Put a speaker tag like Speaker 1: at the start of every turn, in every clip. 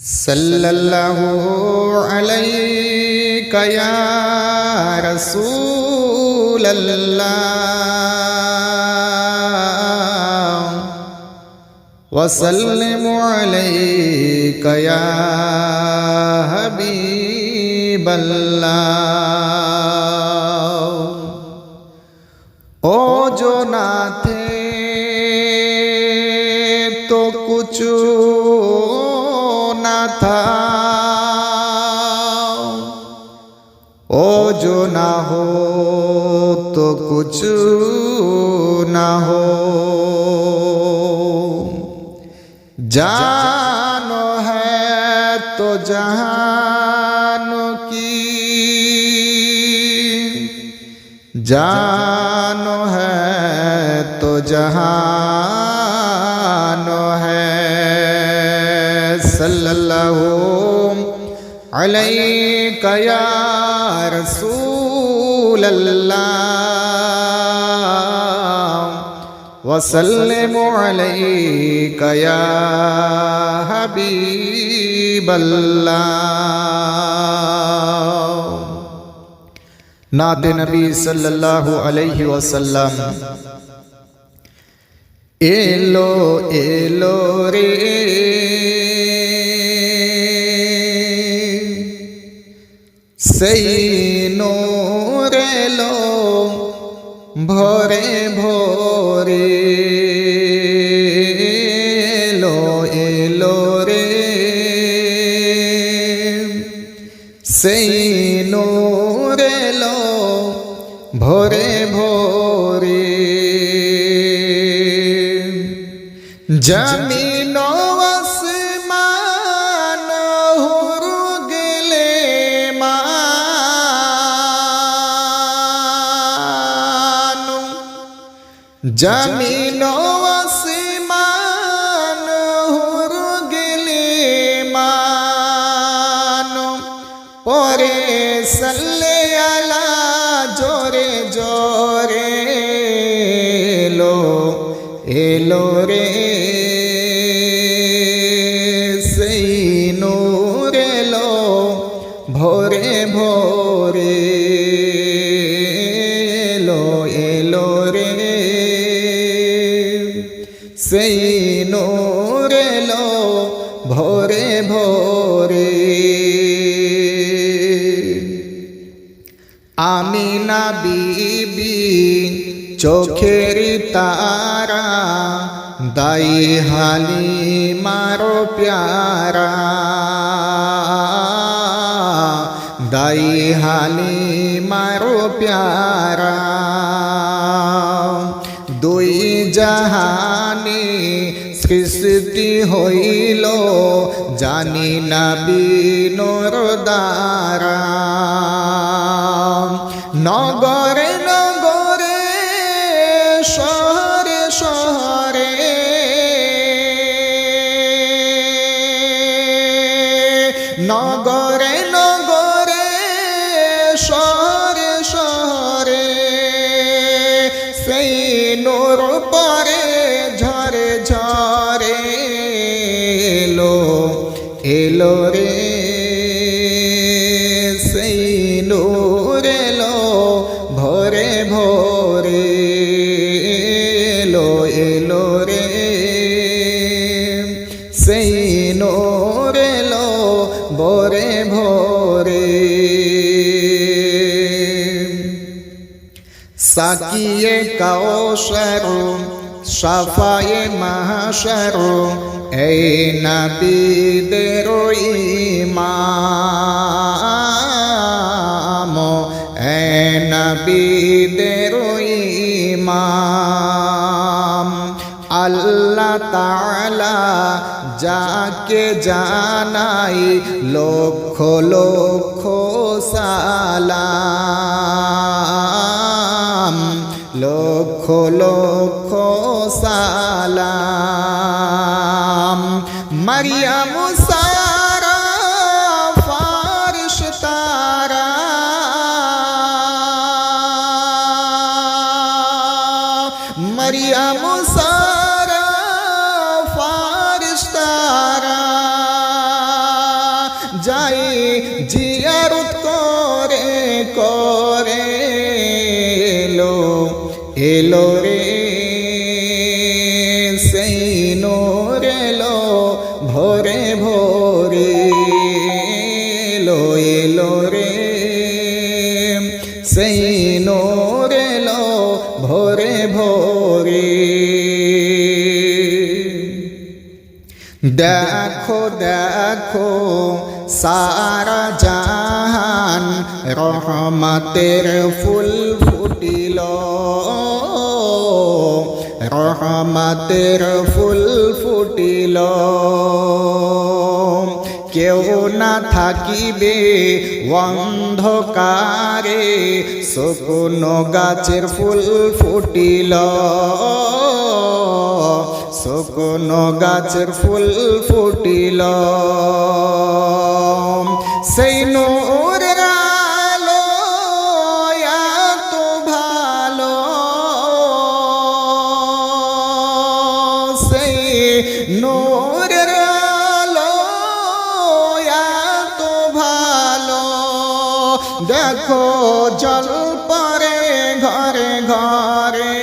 Speaker 1: सल्लल्लाहु अलैका या रसूल अल्लाह वसल्लिमु अलैका या हबीब अल्लाह। ओ जो ना थे तो कुछ ना था, ओ जो ना हो तो कुछ ना हो। जानो है तो जहानो की, जानो है तो जहानो है। सल्लल्लाहु अलैका या रसूल अल्लाह वसल्लिमु अलैका या हबीब अल्लाह। नाते नबी सल्लल्लाहु अलैहि वसल्लम। एलो एलो रे সেই নূর এলো ভরে ভরে, এলো এলো রে সেই নূর এলো ভরে ভরে। জমিন আসমান হুরু গেলে মানো, জমিন আসমান হুরু গেলে মানো। পরে সাল্লে আলা জোরে জোরে এলো এলো রে সেই নূর এলো ভোরে ভোরে, এলো এলো রে সেই নূর এলো ভোরে ভোরে। আমিনা বিবি চোখের তারা দাই হালিমারো প্যারা, দাই হালিমারো প্যারা। দুই জাহানে সৃষ্টি হইল জানি না বিনোর দ্বারা। নগরে নগরে শহরে শহরে, নগরে নগরে শহরে শহরে সেই নূর পরে ঝরে ঝরে এলো এলো রে সেই নূর এলো ভোরে ভোরে, এলো এলো রে সেই নূর এলো ভোরে ভোরে। সাকিয়ে কাউসার সাফায়ে মাহশর এই নবীদের ইমাম, এই নবীদের ইমাম। আল্লাহ তাআলা যাকে জানাই লক্ষ লক্ষ সালাম, লক্ষ লক্ষ সালাম। মারিয়াম সারা ফারিশতারা, মারিয়াম সারা ফারিশতারা। যাই জিয়ারত করে করে এলো এলো রে সেই নূর এলো ভোরে ভোরে এলো এলো রে সেই নূর এলো ভোরে ভোরে দেখো দেখো সারা জাহান রহমতের ফুল ফুটিল রহমতের ফুল ফুটিল কেউ না থাকিবে অন্ধকারে শুকনো গাছের ফুল ফুটিল শুকনো গাছের ফুল ফুটিল সেই নূরের আলো এত ভালো সেই নূরের আলো এত ভালো দেখো জল পরে ঘরে ঘরে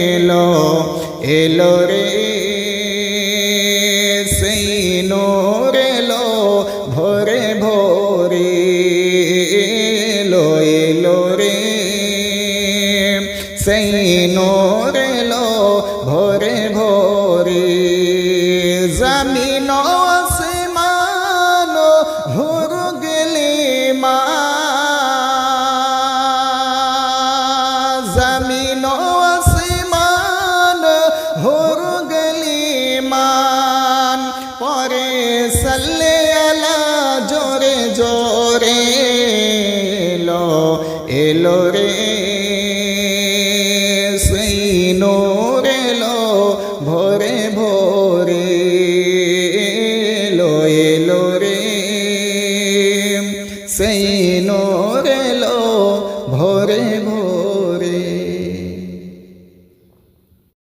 Speaker 1: এলো এলো রে সেই নূর এলো ভোরে ভোরে এলো এলো রে সেই নূর এলো ভোরে ভোরে জমিন আসমান হুর গেলে মা জমিন হুর গলিমান পরে সাল্লে আলা জোরে জোরে এলো এলো রে সেই নূর এলো ভোরে ভোরে এলো এলো রে সেই নূর এলো ভোরে ভোরে